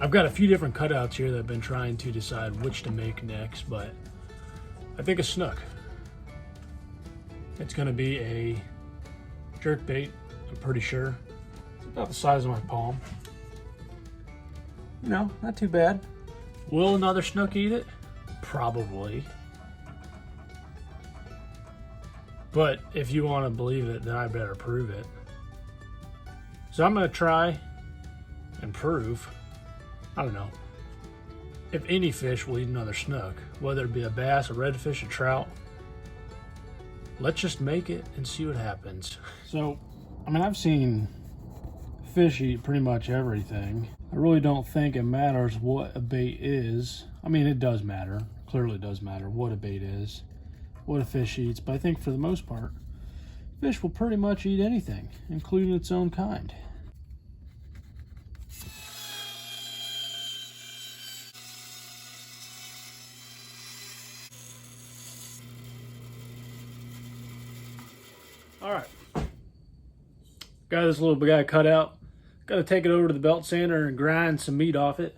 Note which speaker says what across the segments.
Speaker 1: I've got a few different cutouts here that I've been trying to decide which to make next, but I think a snook. It's gonna be a jerk bait, I'm pretty sure. It's about the size of my palm. You know, not too bad. Will another snook eat it? Probably. But if you want to believe it, then I better prove it. So I'm gonna try and prove, I don't know, if any fish will eat another snook, whether it be a bass, a redfish, a trout. Let's just make it and see what happens. So, I mean, I've seen fish eat pretty much everything. I really don't think it matters what a bait is. I mean, it does matter. Clearly does matter what a bait is, what a fish eats, but I think for the most part, fish will pretty much eat anything, including its own kind. All right, got this little guy cut out. Got to take it over to the belt sander and grind some meat off it.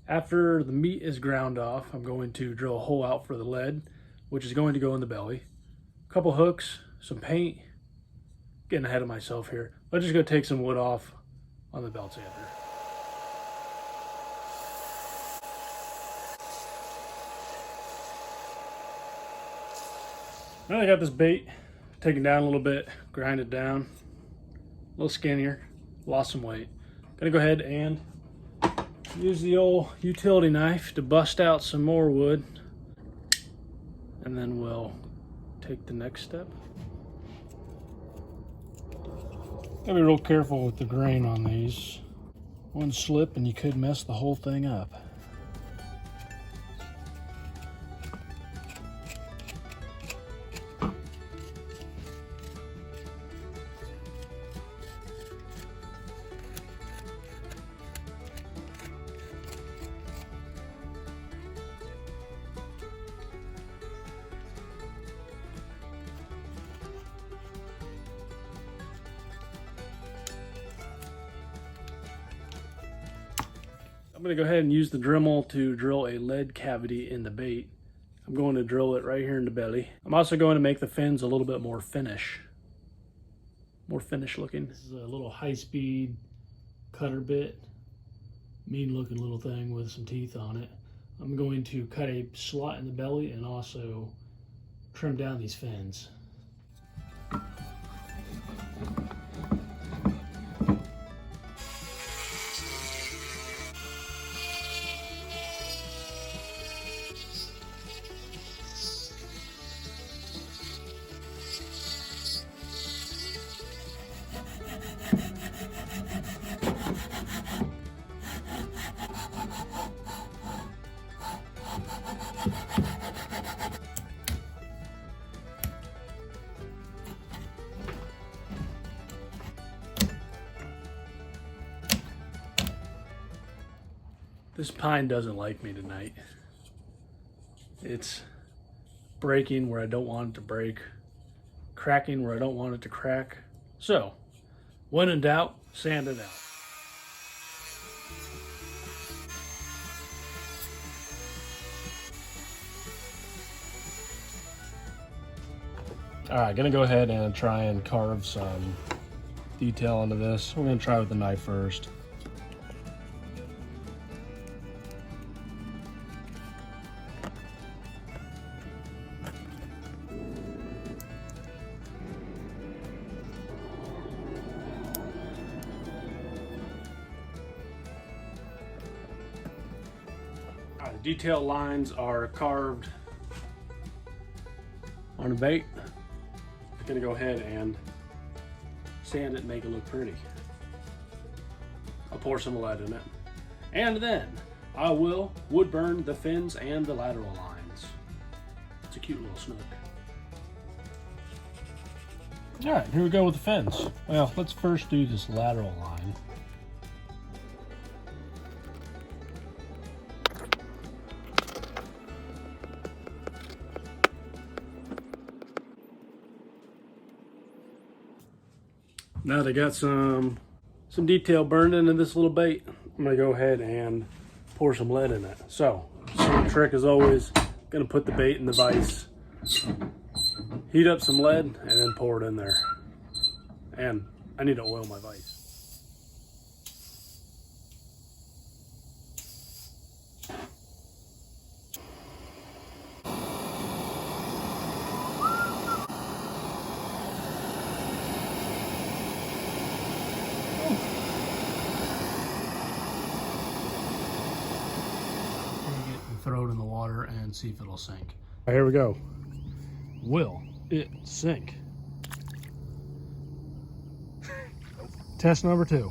Speaker 1: After the meat is ground off, I'm going to drill a hole out for the lead, which is going to go in the belly. A couple hooks, some paint. Getting ahead of myself here. Let's just go take some wood off on the belt sander. Now I got this bait taken down a little bit, grind it down, a little skinnier, lost some weight. Gonna go ahead and use the old utility knife to bust out some more wood, and then we'll take the next step. Gotta be real careful with the grain on these. One slip and you could mess the whole thing up. I'm going to go ahead and use the Dremel to drill a lead cavity in the bait. I'm going to drill it right here in the belly. I'm also going to make the fins a little bit more finish looking. This is a little high-speed cutter bit, mean looking little thing with some teeth on it. I'm going to cut a slot in the belly and also trim down these fins. This pine doesn't like me tonight. It's breaking where I don't want it to break, cracking where I don't want it to crack. So, when in doubt, sand it out. All right, gonna go ahead and try and carve some detail into this. We're gonna try with the knife first. The detail lines are carved on the bait. I'm gonna go ahead and sand it and make it look pretty. I'll pour some lead in it. And then I will wood burn the fins and the lateral lines. It's a cute little snook. All right, here we go with the fins. Well, let's first do this lateral line. Now they got some detail burned into this little bait. I'm gonna go ahead and pour some lead in it. So, same trick as always. Gonna put the bait in the vise, heat up some lead, and then pour it in there. And I need to oil my vise. Throw it in the water and see if it'll sink. Right, here we go. Will it sink? Test number 2.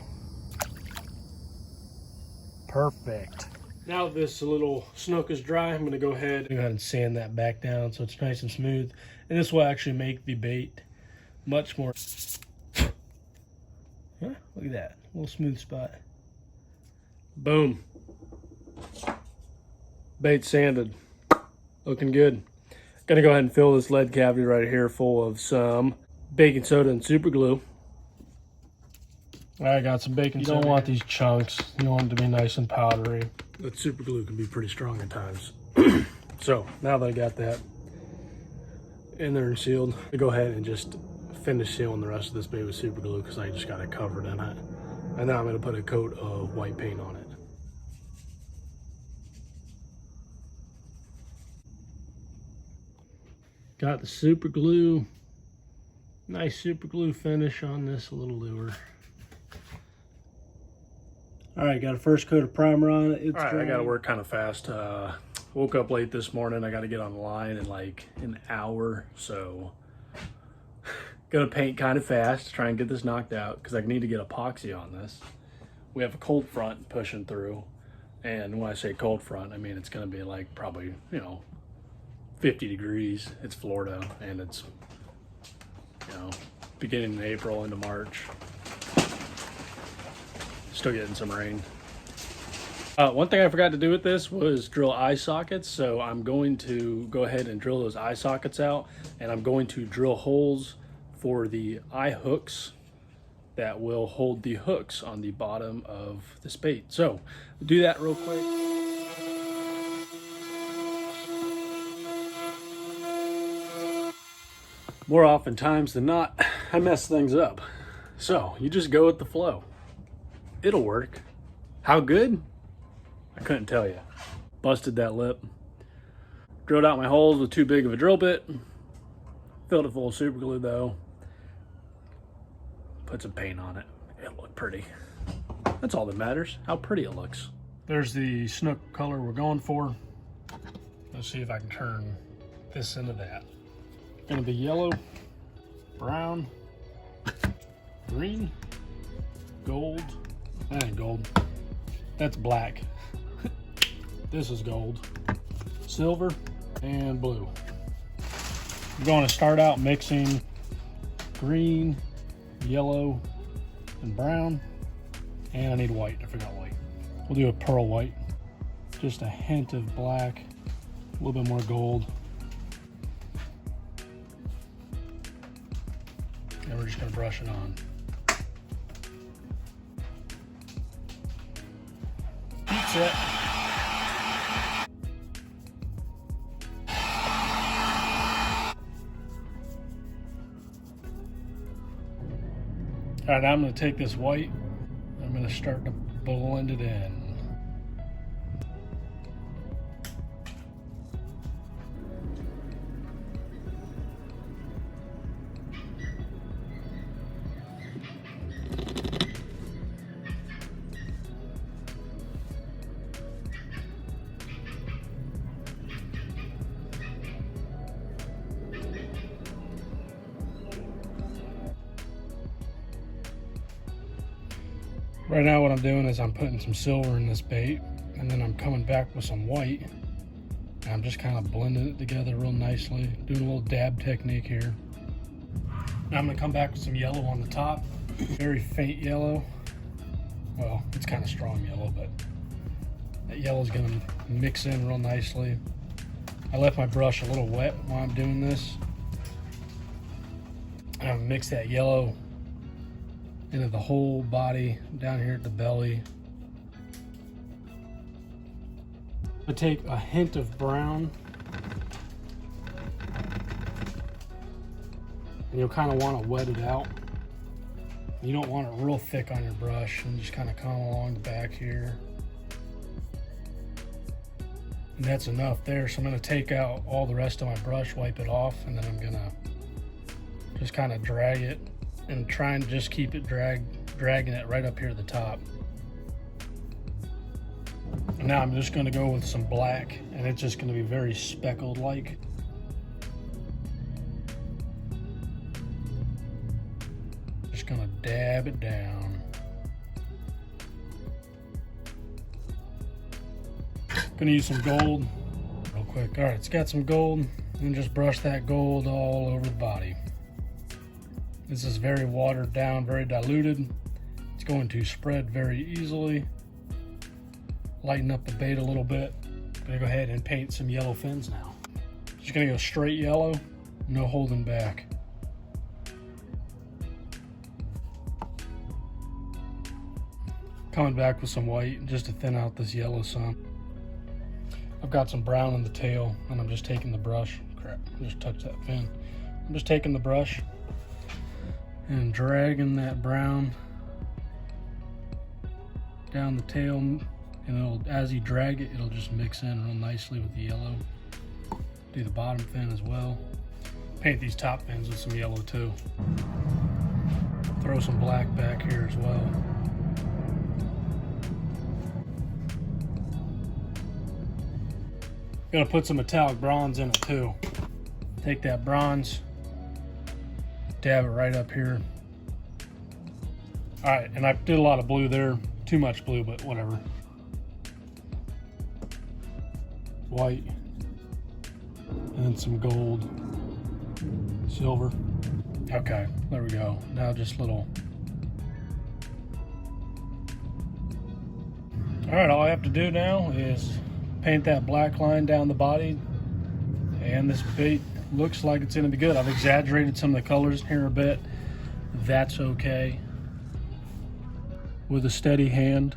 Speaker 1: Perfect. Now that this little snook is dry, I'm gonna go ahead and sand that back down so it's nice and smooth. And this will actually make the bait much more. Huh? Look at that, little smooth spot. Boom. Bait sanded, looking good. Gonna go ahead and fill this lead cavity right here full of some baking soda and super glue. I got some baking soda. You don't want these chunks. You want them to be nice and powdery. But super glue can be pretty strong at times. So now that I got that in there and sealed, I go ahead and just finish sealing the rest of this bait with super glue because I just got it covered in it. And now I'm gonna put a coat of white paint on it. Got the super glue, nice super glue finish on this little lure. All right, got a first coat of primer on it. It's all right, dry. I gotta work kind of fast. Woke up late this morning. I gotta get on the line in like an hour. So gonna paint kind of fast, try and get this knocked out because I need to get epoxy on this. We have a cold front pushing through. And when I say cold front, I mean, it's gonna be like probably, 50 degrees. It's Florida, and it's, beginning in April into March. Still getting some rain. One thing I forgot to do with this was drill eye sockets. So I'm going to go ahead and drill those eye sockets out, and I'm going to drill holes for the eye hooks that will hold the hooks on the bottom of this bait. So we'll do that real quick. More oftentimes than not, I mess things up. So you just go with the flow. It'll work. How good? I couldn't tell you. Busted that lip. Drilled out my holes with too big of a drill bit. Filled it full of super glue though. Put some paint on it. It'll look pretty. That's all that matters, how pretty it looks. There's the snook color we're going for. Let's see if I can turn this into that. Gonna be yellow, brown, green, gold. That ain't gold. That's black. This is gold, silver, and blue. I'm going to start out mixing green, yellow, and brown. And I need white. I forgot white. We'll do a pearl white. Just a hint of black, a little bit more gold. And we're just gonna brush it on. Heat set. All right, now I'm gonna take this white, I'm gonna start to blend it in. Right now what I'm doing is I'm putting some silver in this bait, and then I'm coming back with some white, and I'm just kind of blending it together real nicely, doing a little dab technique here. Now I'm gonna come back with some yellow on the top, very faint yellow. Well, it's kind of strong yellow, but that yellow is gonna mix in real nicely. I left my brush a little wet while I'm doing this. And I'm gonna mix that yellow into the whole body down here at the belly. I take a hint of brown, and you'll kind of want to wet it out. You don't want it real thick on your brush, and just kind of come along the back here. And that's enough there. So I'm going to take out all the rest of my brush, wipe it off, and then I'm going to just kind of drag it and try and just keep it dragging it right up here at the top. And now I'm just going to go with some black, and it's just going to be very speckled like. Just going to dab it down. Gonna use some gold real quick. All right, it's got some gold, and just brush that gold all over the body. This is very watered down, very diluted. It's going to spread very easily. Lighten up the bait a little bit. I'm gonna go ahead and paint some yellow fins now. Just gonna go straight yellow, no holding back. Coming back with some white just to thin out this yellow some. I've got some brown in the tail, and I'm just taking the brush. Crap, I just touched that fin. I'm just taking the brush and dragging that brown down the tail, and as you drag it, it'll just mix in real nicely with the yellow. Do the bottom fin as well. Paint these top fins with some yellow too. Throw some black back here as well. Gonna put some metallic bronze in it too. Take that bronze, dab it right up here. All right, and I did a lot of blue there. Too much blue, but whatever. White, and then some gold, silver. Okay, there we go. Now just little. All right, all I have to do now is paint that black line down the body, and this bait looks like it's gonna be good. I've exaggerated some of the colors here a bit. That's okay. With a steady hand.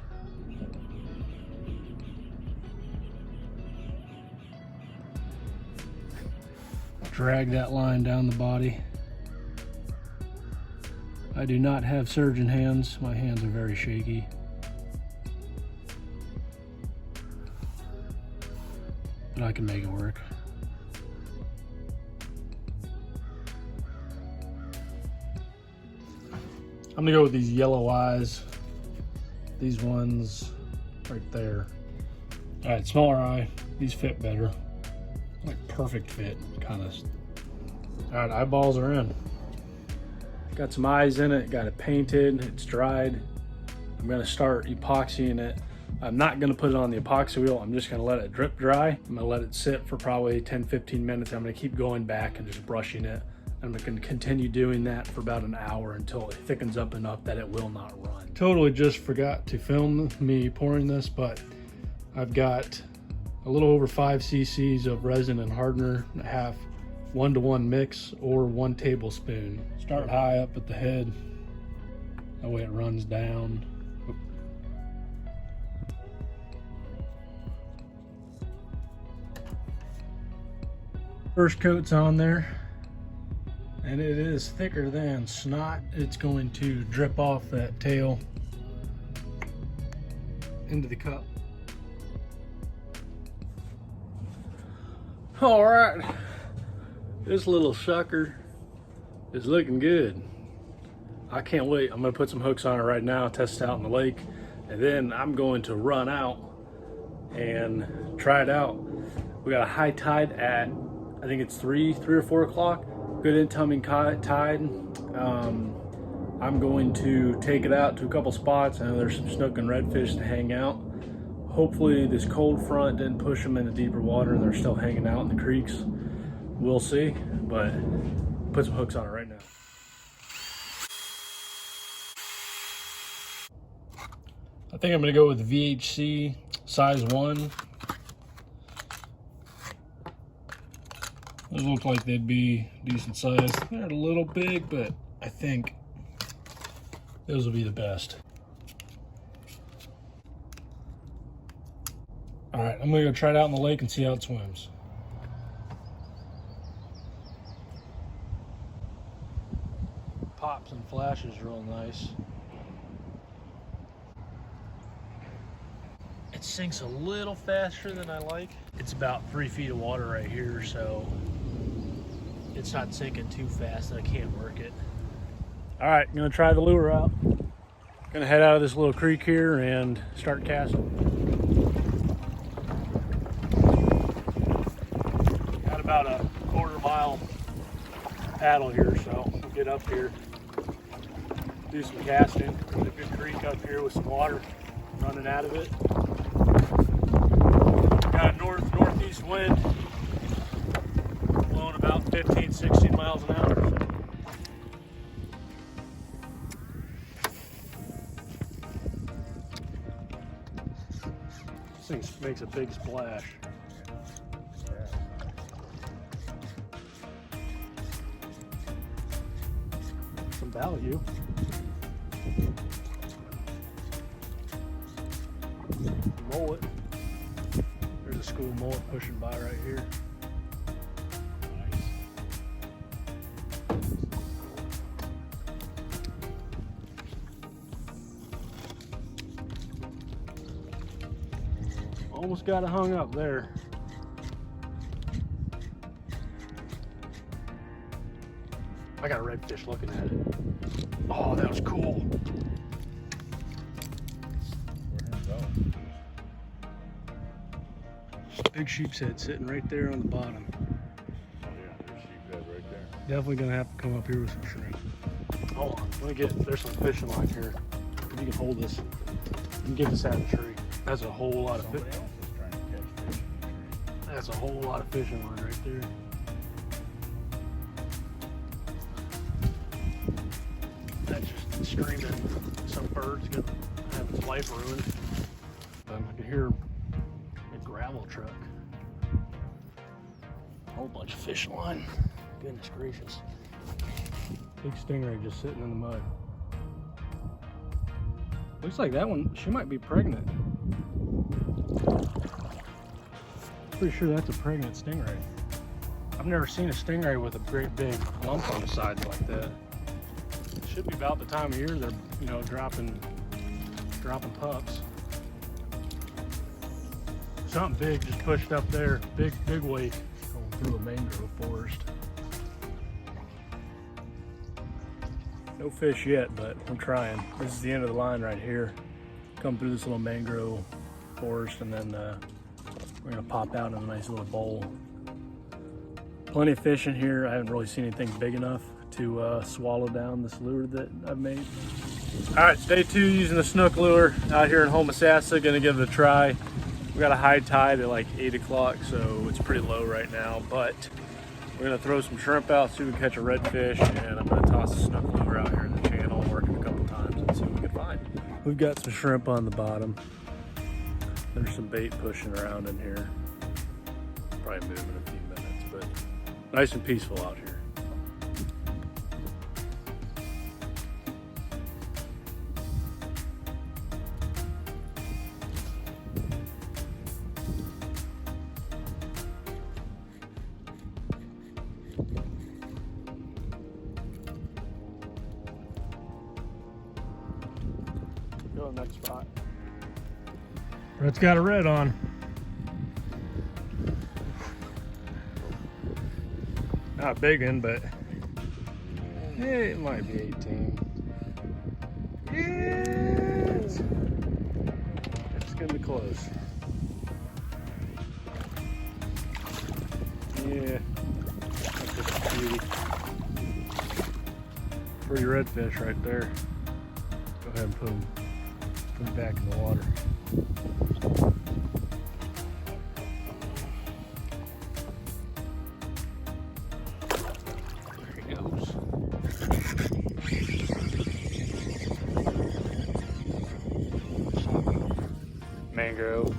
Speaker 1: Drag that line down the body. I do not have surgeon hands. My hands are very shaky. But I can make it work. I'm gonna go with these yellow eyes. These ones right there. All right, smaller eye. These fit better. Like perfect fit, kind of. All right, eyeballs are in. Got some eyes in it, got it painted, it's dried. I'm gonna start epoxying it. I'm not gonna put it on the epoxy wheel. I'm just gonna let it drip dry. I'm gonna let it sit for probably 10-15 minutes. I'm gonna keep going back and just brushing it. I'm gonna continue doing that for about an hour until it thickens up enough that it will not run. Totally just forgot to film me pouring this, but I've got a little over 5 cc's of resin and hardener, and a half 1-to-1 mix, or 1 tablespoon. Start high up at the head. That way it runs down. First coat's on there, and it is thicker than snot. It's going to drip off that tail into the cup. All right, this little sucker is looking good. I can't wait. I'm gonna put some hooks on it right now, test it out in the lake, and then I'm going to run out and try it out. We got a high tide at, I think it's 3 or 4 o'clock. Good incoming tide. I'm going to take it out to a couple spots. I know there's some snook and redfish to hang out. Hopefully this cold front didn't push them into deeper water and they're still hanging out in the creeks. We'll see, but put some hooks on it right now. I think I'm gonna go with VHC size 1. Those look like they'd be decent size. They're a little big, but I think those will be the best. All right, I'm gonna go try it out in the lake and see how it swims. Pops and flashes real nice. It sinks a little faster than I like. It's about 3 feet of water right here, so it's not sinking too fast that I can't work it. All right, I'm gonna try the lure out. Gonna head out of this little creek here and start casting. Got about a quarter-mile paddle here, so we'll get up here, do some casting. There's a good creek up here with some water running out of it. Got a northeast wind blowing about 15, 16 miles an hour. This thing makes a big splash. Some value. Mullet. There's a school mullet pushing by right here. Nice. Almost got it hung up there. I got a redfish looking at it. Oh, that was cool. Big sheep's head sitting right there on the bottom.
Speaker 2: Oh yeah, there's sheep's head right there.
Speaker 1: Definitely gonna have to come up here with some shrimp. Hold on, let me get, there's some fishing line here. If you can hold this, you can get this out of the tree. That's a whole lot of fish.
Speaker 2: Somebody else is trying to catch fish in the tree.
Speaker 1: That's a whole lot of fishing line right there. That's just streaming. Some bird's gonna have its life ruined. I can hear a gravel truck. A whole bunch of fish line. Goodness gracious. Big stingray just sitting in the mud. Looks like that one, she might be pregnant. Pretty sure that's a pregnant stingray. I've never seen a stingray with a great big lump on the sides like that. It should be about the time of year they're, you know, dropping pups. Something big just pushed up there. Big wake going through a mangrove forest. No fish yet, but I'm trying. This is the end of the line right here. Come through this little mangrove forest, and then we're gonna pop out in a nice little bowl. Plenty of fish in here. I haven't really seen anything big enough to swallow down this lure that I've made. All right, day 2 using the Snook lure out here in Homosassa. Gonna give it a try. We got a high tide at like 8 o'clock, so it's pretty low right now, but we're gonna throw some shrimp out, see if we can catch a redfish, and I'm gonna toss a Snook lure out here in the channel, work it a couple times and see what we can find. We've got some shrimp on the bottom. There's some bait pushing around in here. Probably move in a few minutes, but nice and peaceful out here. Go to the next spot. Brett's got a red on. Not a big one, but it might be 18. Yes! It's gonna be close. Yeah, that's just a beauty. Pretty redfish right there. Go ahead and put them back in the water. There he goes. Mangrove.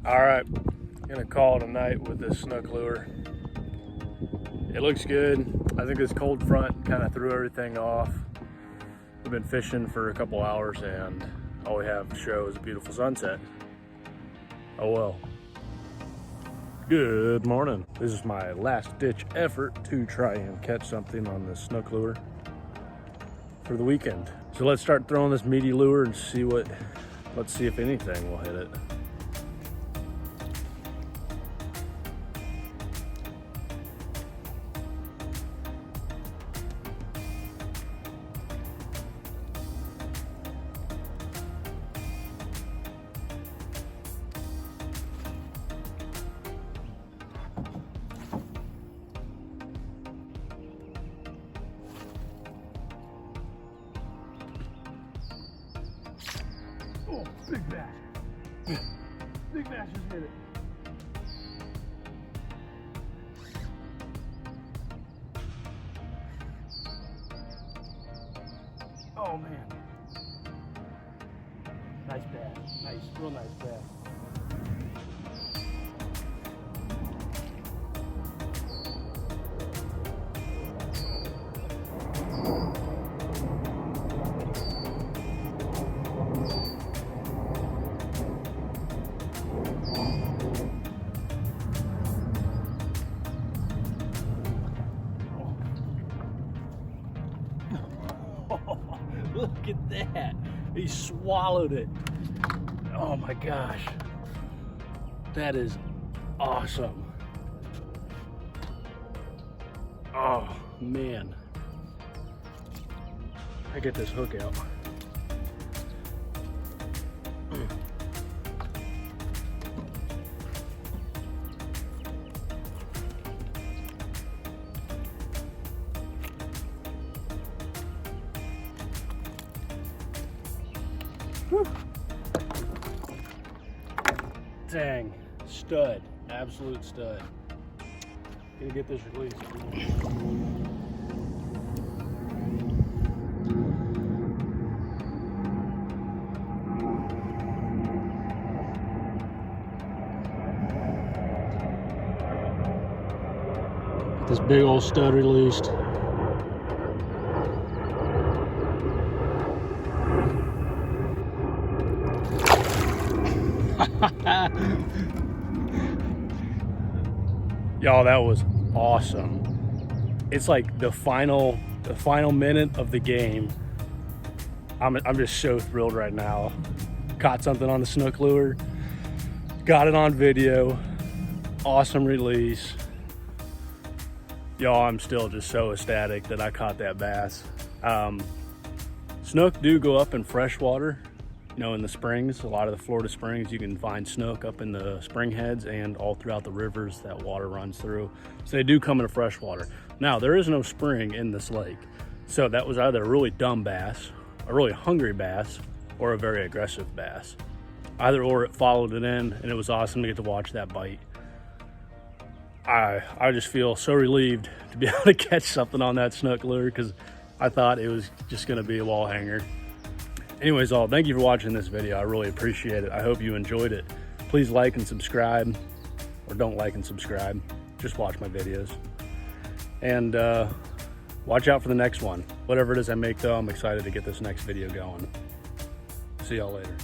Speaker 1: All right, gonna call it a night with this snook lure. It looks good. I think this cold front kind of threw everything off. We've been fishing for a couple hours and all we have to show is a beautiful sunset. Oh well. Good morning. This is my last ditch effort to try and catch something on this snook lure for the weekend. So let's start throwing this meaty lure and let's see if anything will hit it. Oh, big bass. Big bass just hit it. Oh man. Nice bass. Nice, real nice bass. Look at that. He swallowed it. Oh my gosh. That is awesome. Oh man. I get this hook out. Whew. Dang, stud, absolute stud. Gonna get this released. Get this big old stud released. Y'all, that was awesome. It's like the final minute of the game. I'm just so thrilled right now. Caught something on the snook lure, got it on video, awesome release. Y'all, I'm still just so ecstatic that I caught that bass. Snook do go up in freshwater. You know, in the springs, a lot of the Florida springs, you can find snook up in the spring heads and all throughout the rivers that water runs through. So they do come into freshwater. Now, there is no spring in this lake. So that was either a really dumb bass, a really hungry bass, or a very aggressive bass. Either or, it followed it in, and it was awesome to get to watch that bite. I just feel so relieved to be able to catch something on that snook lure because I thought it was just gonna be a wall hanger. Anyways, all, thank you for watching this video. I really appreciate it. I hope you enjoyed it. Please like and subscribe, or don't like and subscribe. Just watch my videos. And watch out for the next one. Whatever it is I make though, I'm excited to get this next video going. See y'all later.